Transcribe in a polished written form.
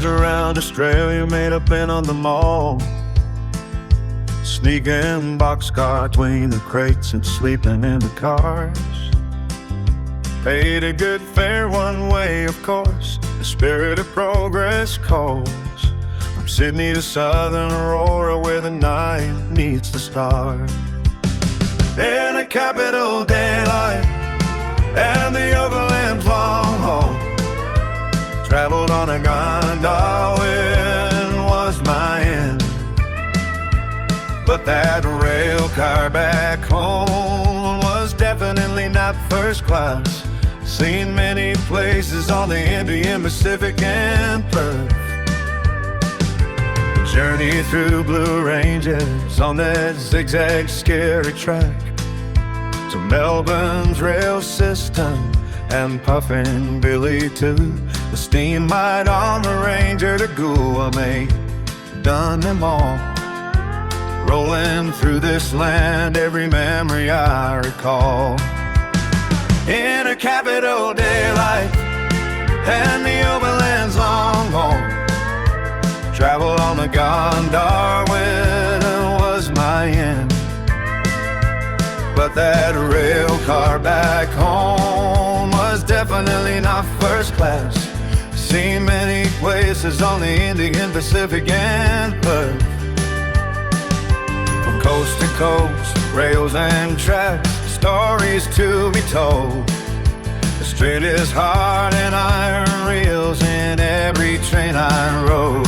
Lines around Australia made up in on the mall, sneaking boxcar between the crates and sleeping in the cars. Paid a good fare one way, of course. The spirit of progress calls. From Sydney to Southern Aurora, where the night meets the stars. In a capital daylight and the overland's long haul, traveled on a gondola when was my end. But that rail car back home was definitely not first class. Seen many places on the Indian, Pacific and Perth. Journey through blue ranges on that zigzag scary track, to Melbourne's rail system and Puffin Billy too. The steam might on the Ranger to Goa, mate, done them all. Rolling through this land, every memory I recall. In a capital daylight and the overland's long haul, travel on the gondola when it was my end. But that rail car back home was definitely not first class. Seen many places on the Indian, Pacific and Perth. From coast to coast, rails and tracks, stories to be told. Australia's heart and iron reels in every train I rode.